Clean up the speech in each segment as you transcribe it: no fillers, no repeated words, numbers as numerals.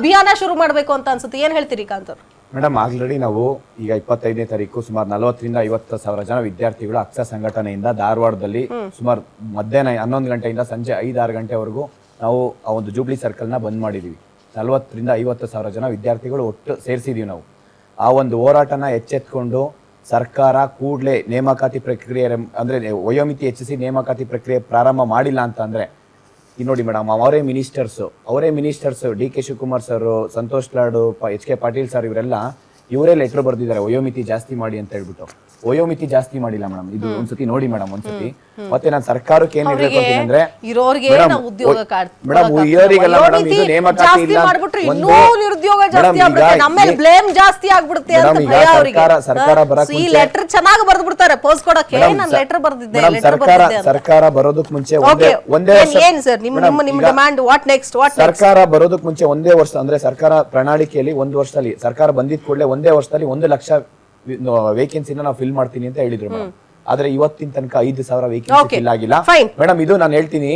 ಅಭಿಯಾನ ಶುರು ಮಾಡಬೇಕು ಅಂತ ಅನ್ಸುತ್ತೆ. ಏನ್ ಹೇಳ್ತೀರಿ ಕಾಂತವ್ರು? ಮೇಡಮ್, ಆಲ್ರೆಡಿ ನಾವು ಈಗ 25ನೇ ತಾರೀಕು ಸುಮಾರು 40,000 ರಿಂದ 50,000 ಜನ ವಿದ್ಯಾರ್ಥಿಗಳು ಅಕ್ಷ ಸಂಘಟನೆಯಿಂದ ಧಾರವಾಡದಲ್ಲಿ ಸುಮಾರು ಮಧ್ಯಾಹ್ನ 11 ಗಂಟೆಯಿಂದ ಸಂಜೆ 5-6 ಗಂಟೆವರೆಗೂ ನಾವು ಆ ಒಂದು ಜೂಬ್ಲಿ ಸರ್ಕಲ್ನ ಬಂದ್ ಮಾಡಿದೀವಿ. 40,000 ರಿಂದ 50,000 ಜನ ವಿದ್ಯಾರ್ಥಿಗಳು ಒಟ್ಟು ಸೇರಿಸಿದೀವಿ ನಾವು. ಆ ಒಂದು ಹೋರಾಟನ ಎಚ್ಚೆತ್ಕೊಂಡು ಸರ್ಕಾರ ಕೂಡಲೇ ನೇಮಕಾತಿ ಪ್ರಕ್ರಿಯೆ ಅಂದ್ರೆ ವಯೋಮಿತಿ ಹೆಚ್ಚಿಸಿ ನೇಮಕಾತಿ ಪ್ರಕ್ರಿಯೆ ಪ್ರಾರಂಭ ಮಾಡಿಲ್ಲ ಅಂತ ಅಂದ್ರೆ ನೋಡಿ ಮೇಡಮ್, ಅವರೇ ministers D K Shivakumar sir, Santosh laddu, H K Patil sir ಇವರೇ ಲೆಟರ್ ಬರ್ದಿದ್ದಾರೆ ವಯೋಮಿತಿ ಜಾಸ್ತಿ ಮಾಡಿ ಅಂತ ಹೇಳ್ಬಿಟ್ಟು. ವಯೋಮಿತಿ ಜಾಸ್ತಿ ಮಾಡಿಲ್ಲ ಮೇಡಮ್. ಇದು ಒಂದ್ಸತಿ ನೋಡಿ ಮೇಡಮ್, ಒಂದ್ಸತಿ. ಮತ್ತೆ ನಾನು ಸರ್ಕಾರಕ್ಕೆ ಏನ್ ಹೇಳ್ಬೇಕು ಅಂತಂದ್ರೆ ಮೇಡಮ್, ಇವರಿಗೆಲ್ಲ ಮೇಡಮ್ ಇದು ನೇಮಕಾತಿ ಇಲ್ಲ ಸರ್ಕಾರ ಬರೋದಕ್ ಮುಂಚೆ ಸರ್ಕಾರ ಬರೋದಕ್ ಮುಂಚೆ ಒಂದೇ ವರ್ಷ ಅಂದ್ರೆ ಸರ್ಕಾರ ಪ್ರಣಾಳಿಕೆಯಲ್ಲಿ 1 ವರ್ಷದಲ್ಲಿ ಸರ್ಕಾರ ಬಂದಿದ್ ಕೂಡಲೇ 1 ವರ್ಷದಲ್ಲಿ 1 ಲಕ್ಷ ವೇಕೆನ್ಸಿನ ನಾವು ಫಿಲ್ ಮಾಡ್ತೀನಿ ಅಂತ ಹೇಳಿದ್ರು ಮೇಡಮ್. ಆದ್ರೆ ಇವತ್ತಿನ ತನಕ 5,000 ವೇಕೆನ್ಸಿ ಫಿಲ್ ಆಗಿಲ್ಲ ಮೇಡಮ್. ಇದು ನಾನು ಹೇಳ್ತೀನಿ,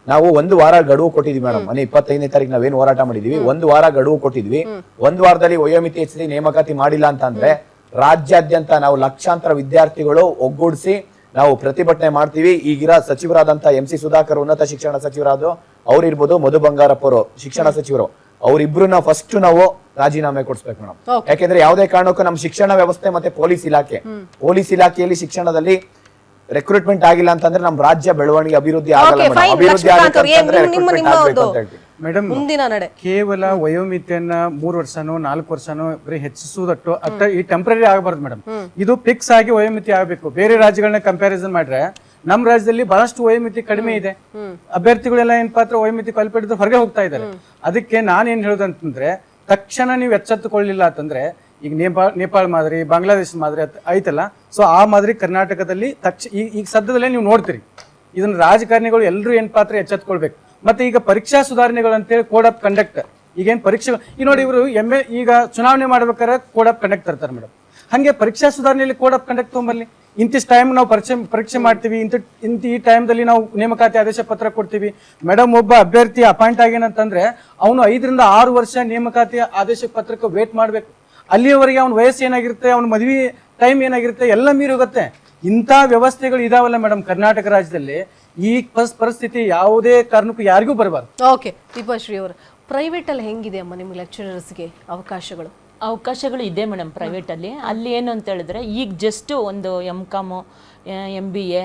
ನಾವು 1 ವಾರ ಗಡುವು ಕೊಟ್ಟಿದ್ವಿ ಮೇಡಮ್. 25ನೇ ತಾರೀಕು ನಾವೇನ್ ಹೋರಾಟ ಮಾಡಿದೀವಿ, 1 ವಾರ ಗಡುವು ಕೊಟ್ಟಿದ್ವಿ. 1 ವಾರದಲ್ಲಿ ವಯೋಮಿತಿ ಹೆಚ್ಚಿಸಿ ನೇಮಕಾತಿ ಮಾಡಿಲ್ಲ ಅಂತ ಅಂದ್ರೆ ರಾಜ್ಯಾದ್ಯಂತ ನಾವು ಲಕ್ಷಾಂತರ ವಿದ್ಯಾರ್ಥಿಗಳು ಒಗ್ಗೂಡಿಸಿ ನಾವು ಪ್ರತಿಭಟನೆ ಮಾಡ್ತೀವಿ. ಈಗಿರೋ ಸಚಿವರಾದಂತ MC ಸುಧಾಕರ್ ಉನ್ನತ ಶಿಕ್ಷಣ ಸಚಿವರಾದ ಅವ್ರಿರ್ಬೋದು, ಮಧು ಬಂಗಾರಪ್ಪ ಅವರು ಶಿಕ್ಷಣ ಸಚಿವರು, ಅವರಿಬ್ರನ್ನ ಫಸ್ಟ್ ನಾವು ರಾಜೀನಾಮೆ ಕೊಡಿಸ್ಬೇಕು ಮೇಡಮ್. ಯಾಕೆಂದ್ರೆ ಯಾವುದೇ ಕಾರಣಕ್ಕೂ ನಮ್ಮ ಶಿಕ್ಷಣ ವ್ಯವಸ್ಥೆ ಮತ್ತೆ ಪೊಲೀಸ್ ಇಲಾಖೆಯಲ್ಲಿ ಶಿಕ್ಷಣದಲ್ಲಿ ರೆಕ್ರೂಟ್ಮೆಂಟ್ ಆಗಿಲ್ಲ ಅಂತಂದ್ರೆ ನಮ್ಮ ರಾಜ್ಯ ಬೆಳವಣಿಗೆ ಅಭಿವೃದ್ಧಿ ಆಗಲ್ಲ ಮೇಡಮ್. ಕೇವಲ ವಯೋಮಿತಿಯನ್ನ 3 ವರ್ಷನೋ 4 ವರ್ಷನೋ ಬರೀ ಹೆಚ್ಚಿಸುವುದಟ್ಟು ಈ ಟೆಂಪರರಿ ಆಗಬಾರ್ದು ಮೇಡಮ್. ಇದು ಫಿಕ್ಸ್ ಆಗಿ ವಯೋಮಿತಿ ಆಗಬೇಕು. ಬೇರೆ ರಾಜ್ಯಗಳನ್ನ ಕಂಪ್ಯಾರಿಸನ್ ಮಾಡ್ರೆ ನಮ್ ರಾಜ್ಯದಲ್ಲಿ ಬಹಳಷ್ಟು ವಯೋಮಿತಿ ಕಡಿಮೆ ಇದೆ. ಅಭ್ಯರ್ಥಿಗಳೆಲ್ಲ ಏನಪ್ಪಾ ಹತ್ರ ವಯೋಮಿತಿ ಕಲ್ಪಿಡಿದ್ರೆ ಹೊರಗೆ ಹೋಗ್ತಾ ಇದ್ದಾರೆ. ಅದಕ್ಕೆ ನಾನೇನ್ ಹೇಳೋದಂತಂದ್ರೆ, ತಕ್ಷಣ ನೀವು ಎಚ್ಚೆತ್ತುಕೊಳ್ಳಿಲ್ಲ ಅಂತಂದ್ರೆ, ಈಗ ನೇಪಾಳ ಮಾದರಿ, ಬಾಂಗ್ಲಾದೇಶ ಮಾದರಿ ಐತಲ್ಲ, ಸೊ ಆ ಮಾದರಿ ಕರ್ನಾಟಕದಲ್ಲಿ ಈಗ ಸದ್ಯದಲ್ಲೇ ನೀವು ನೋಡ್ತೀರಿ. ಇದನ್ನ ರಾಜಕಾರಣಿಗಳು ಎಲ್ಲರೂ ಏನ್ ಪಾತ್ರ ಎಚ್ಚೆತ್ಕೊಳ್ಬೇಕು. ಮತ್ತೆ ಈಗ ಪರೀಕ್ಷಾ ಸುಧಾರಣೆಗಳು ಅಂತೇಳಿ ಕೋಡ್ ಆಫ್ ಕಂಡಕ್ಟ್, ಈಗೇನ್ ಪರೀಕ್ಷೆ ಈ ನೋಡಿ, ಇವರು ಈಗ ಚುನಾವಣೆ ಮಾಡ್ಬೇಕಾದ್ರೆ ಕೋಡ್ ಆಫ್ ಕಂಡಕ್ಟ್ ತರ್ತಾರೆ ಮೇಡಮ್. ಹಂಗೆ ಪರೀಕ್ಷಾ ಸುಧಾರಣೆಯಲ್ಲಿ ಕೋಡ್ ಆಫ್ ಕಂಡಕ್ಟ್ ತೊಗೊಂಬರ್ಲಿ. ಇಂತಿಷ್ಟು ಟೈಮ್ ನಾವು ಪರೀಕ್ಷೆ ಮಾಡ್ತೀವಿ, ಈ ಟೈಮ್ದಲ್ಲಿ ನಾವು ನೇಮಕಾತಿ ಆದೇಶ ಪತ್ರ ಕೊಡ್ತೀವಿ ಮೇಡಮ್. ಒಬ್ಬ ಅಭ್ಯರ್ಥಿ ಅಪಾಯಿಂಟ್ ಆಗೇನಂತಂದ್ರೆ ಅವನು 5 ರಿಂದ 6 ವರ್ಷ ನೇಮಕಾತಿ ಆದೇಶ ಪತ್ರಕ್ಕೆ ವೇಟ್ ಮಾಡ್ಬೇಕು. ಅಲ್ಲಿಯವರೆಗೆ ಅವನ ವಯಸ್ಸು ಏನಾಗಿರುತ್ತೆ, ಅವನ ಮದುವೆ ಟೈಮ್ ಏನಾಗಿರುತ್ತೆ, ಎಲ್ಲ ಮೀರಿ ಹೋಗುತ್ತೆ. ಇಂಥ ವ್ಯವಸ್ಥೆಗಳು ಇದಾವಲ್ಲ ಮೇಡಮ್ ಕರ್ನಾಟಕ ರಾಜ್ಯದಲ್ಲಿ. ಈ ಪರಿಸ್ಥಿತಿ ಯಾವುದೇ ಕಾರಣಕ್ಕೂ ಯಾರಿಗೂ ಬರಬಾರ್ದು. ಓಕೆ, ದೀಪಾಶ್ರೀ ಅವರು, ಪ್ರೈವೇಟ್ ಅಲ್ಲಿ ಹೆಂಗಿದೆ ಅಮ್ಮ ನಿಮ್ಗೆ ಲೆಕ್ಚರರ್ಸ್ಗೆ ಅವಕಾಶಗಳು ಇದೆ ಮೇಡಮ್ ಪ್ರೈವೇಟ್ ಅಲ್ಲಿ ಏನು ಅಂತ ಹೇಳಿದ್ರೆ, ಈಗ ಜಸ್ಟ್ ಒಂದು MCOM MBA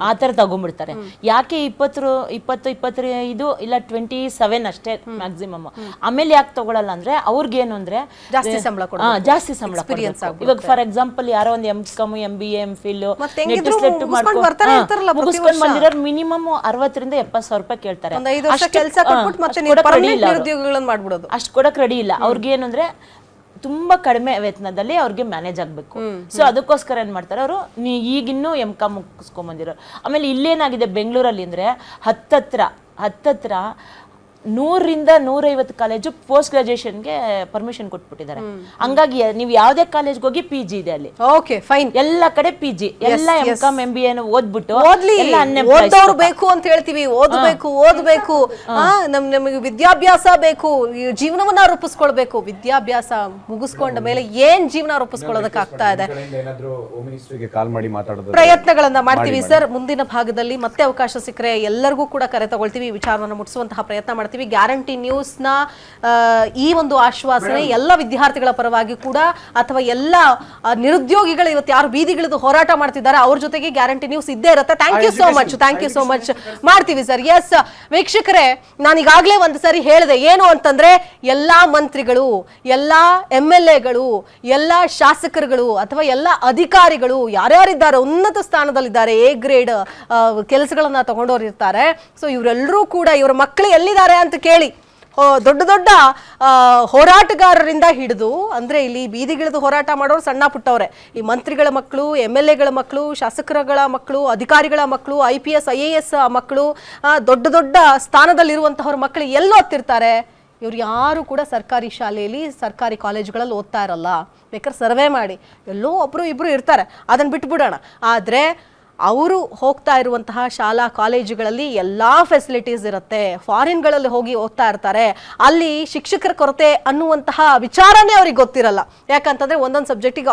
ಆ ಥರ ತಗೊಂಡ್ಬಿಡ್ತಾರೆ. ಯಾಕೆ 25 ಇಲ್ಲ 27 ಅಷ್ಟೇ ಮ್ಯಾಕ್ಸಿಮಮ್. ಆಮೇಲೆ ಯಾಕೆ ತಗೊಳಲ್ಲ ಅಂದ್ರೆ, ಅವ್ರಿಗೇನು ಅಂದ್ರೆ ಜಾಸ್ತಿ ಸಂಬಳ ಇವಾಗ ಫಾರ್ ಎಕ್ಸಾಂಪಲ್ ಯಾರೋ ಒಂದು MCOM MBA MPhil ಮುಗಿಸ್ಕೊಂಡು ಬಂದಿರೋರು ಮಿನಿಮಮ್ 60 ರಿಂದ 70 ಸಾವಿರ ರೂಪಾಯಿ ಕೇಳ್ತಾರೆ. ಅಷ್ಟು ಕೊಡಕ್ ರೆಡಿ ಇಲ್ಲ. ಅವ್ರಿಗೇನು ಅಂದ್ರೆ ತುಂಬಾ ಕಡಿಮೆ ವೇತನದಲ್ಲಿ ಅವ್ರಿಗೆ ಮ್ಯಾನೇಜ್ ಆಗ್ಬೇಕು. ಸೊ ಅದಕ್ಕೋಸ್ಕರ ಏನ್ ಮಾಡ್ತಾರೆ ಅವರು, ಈಗಿನ್ನೂ MCOM ಮುಗಿಸ್ಕೊಂಡ್ ಬಂದಿರೋ. ಆಮೇಲೆ ಇಲ್ಲೇನಾಗಿದೆ ಬೆಂಗಳೂರಲ್ಲಿ ಅಂದ್ರೆ ಹತ್ತತ್ರ 100 ರಿಂದ 150 ಕಾಲೇಜು ಪೋಸ್ಟ್ ಗ್ರಾಜುಯೇಷನ್ಗೆ ಪರ್ಮಿಷನ್ ಕೊಟ್ಬಿಟ್ಟಿದ್ದಾರೆ. ಹಂಗಾಗಿ ನೀವು ಯಾವ್ದೇ ಕಾಲೇಜ್ಗೆ ಹೋಗಿ PG ಇದೆ ಅಲ್ಲಿ. ಓಕೆ ಫೈನ್, ಎಲ್ಲ ಕಡೆ PG, ಎಲ್ಲ MCOM MBA ಓದ್ಬಿಟ್ಟು ಓದೋರು ಬೇಕು ಅಂತ ಹೇಳ್ತೀವಿ. ಓದ್ಬೇಕು ನಮಗೆ ವಿದ್ಯಾಭ್ಯಾಸ ಬೇಕು, ಜೀವನವನ್ನ ರೂಪಿಸ್ಕೊಳ್ಬೇಕು. ವಿದ್ಯಾಭ್ಯಾಸ ಮುಗಿಸ್ಕೊಂಡ ಮೇಲೆ ಏನ್ ಜೀವನ ರೂಪಿಸ್ಕೊಳ್ಳೋದಕ್ಕೆ ಆಗ್ತಾ ಇದೆ, ಪ್ರಯತ್ನಗಳನ್ನ ಮಾಡ್ತೀವಿ ಸರ್. ಮುಂದಿನ ಭಾಗದಲ್ಲಿ ಮತ್ತೆ ಅವಕಾಶ ಸಿಕ್ಕರೆ ಎಲ್ಲರಿಗೂ ಕೂಡ ಕರೆ ತಗೊಳ್ತೀವಿ, ವಿಚಾರವನ್ನು ಮುಟ್ಟಿಸುವಂತಹ ಪ್ರಯತ್ನ ಮಾಡ್ತೀವಿ. ಗ್ಯಾರಂಟಿ ನ್ಯೂಸ್ ನ ಈ ಒಂದು ಆಶ್ವಾಸನೆ ಎಲ್ಲ ವಿದ್ಯಾರ್ಥಿಗಳ ಪರವಾಗಿ ಕೂಡ, ಅಥವಾ ಎಲ್ಲ ನಿರುದ್ಯೋಗಿಗಳು ಇವತ್ತು ಯಾರು ಬೀದಿಗಿಳಿದು ಹೋರಾಟ ಮಾಡ್ತಿದ್ದಾರೆ ಅವ್ರ ಜೊತೆಗೆ ಗ್ಯಾರಂಟಿ ನ್ಯೂಸ್ ಇದ್ದೇ ಇರುತ್ತೆ. ಥ್ಯಾಂಕ್ ಯು ಸೋ ಮಚ್ ಮಾಡ್ತೀವಿ ಸರ್. ಎಸ್ ವೀಕ್ಷಕರೇ, ನಾನು ಈಗಾಗಲೇ ಒಂದು ಸಾರಿ ಹೇಳಿದೆ, ಏನು ಅಂತಂದ್ರೆ ಎಲ್ಲಾ ಮಂತ್ರಿಗಳು, ಎಲ್ಲಾ MLAಗಳು, ಎಲ್ಲಾ ಶಾಸಕರುಗಳು ಅಥವಾ ಎಲ್ಲಾ ಅಧಿಕಾರಿಗಳು ಯಾರ್ಯಾರಿದ್ದಾರೆ ಉನ್ನತ ಸ್ಥಾನದಲ್ಲಿದ್ದಾರೆ, A ಗ್ರೇಡ್ ಕೆಲಸಗಳನ್ನ ತಗೊಂಡೋರಿರ್ತಾರೆ. ಸೊ ಇವರೆಲ್ಲರೂ ಕೂಡ ಇವರ ಮಕ್ಕಳು ಎಲ್ಲಿದ್ದಾರೆ ಅಂತ ಕೇಳಿ ದೊಡ್ಡ ದೊಡ್ಡ ಹೋರಾಟಗಾರರಿಂದ ಹಿಡಿದು, ಅಂದ್ರೆ ಇಲ್ಲಿ ಬೀದಿಗಿಳಿದು ಹೋರಾಟ ಮಾಡೋರು ಸಣ್ಣ ಪುಟ್ಟವ್ರೆ, ಈ ಮಂತ್ರಿಗಳ ಮಕ್ಕಳು, MLAಗಳ ಮಕ್ಕಳು, ಶಾಸಕರುಗಳ ಮಕ್ಕಳು, ಅಧಿಕಾರಿಗಳ ಮಕ್ಕಳು, IPS IAS ಮಕ್ಕಳು, ದೊಡ್ಡ ದೊಡ್ಡ ಸ್ಥಾನದಲ್ಲಿರುವಂತಹವ್ರ ಮಕ್ಕಳು ಎಲ್ಲಿ ಓದ್ತಿರ್ತಾರೆ? ಇವ್ರು ಯಾರು ಕೂಡ ಸರ್ಕಾರಿ ಶಾಲೆಯಲ್ಲಿ, ಸರ್ಕಾರಿ ಕಾಲೇಜುಗಳಲ್ಲಿ ಓದ್ತಾ ಇರಲ್ಲ. ಬೇಕಾದ್ರೆ ಸರ್ವೆ ಮಾಡಿ, ಎಲ್ಲೋ ಒಬ್ರು ಇಬ್ರು ಇರ್ತಾರೆ, ಅದನ್ನ ಬಿಟ್ಬಿಡೋಣ. ಆದ್ರೆ ಅವರು ಹೋಗ್ತಾ ಇರುವಂತಹ ಶಾಲಾ ಕಾಲೇಜುಗಳಲ್ಲಿ ಎಲ್ಲಾ ಫೆಸಿಲಿಟೀಸ್ ಇರುತ್ತೆ. ಫಾರಿನ್ಗಳಲ್ಲಿ ಹೋಗಿ ಓದ್ತಾ ಇರ್ತಾರೆ, ಅಲ್ಲಿ ಶಿಕ್ಷಕರ ಕೊರತೆ ಅನ್ನುವಂತಹ ವಿಚಾರನೇ ಅವ್ರಿಗೆ ಗೊತ್ತಿರಲ್ಲ. ಯಾಕಂತಂದ್ರೆ ಒಂದೊಂದು ಸಬ್ಜೆಕ್ಟಿಗೆ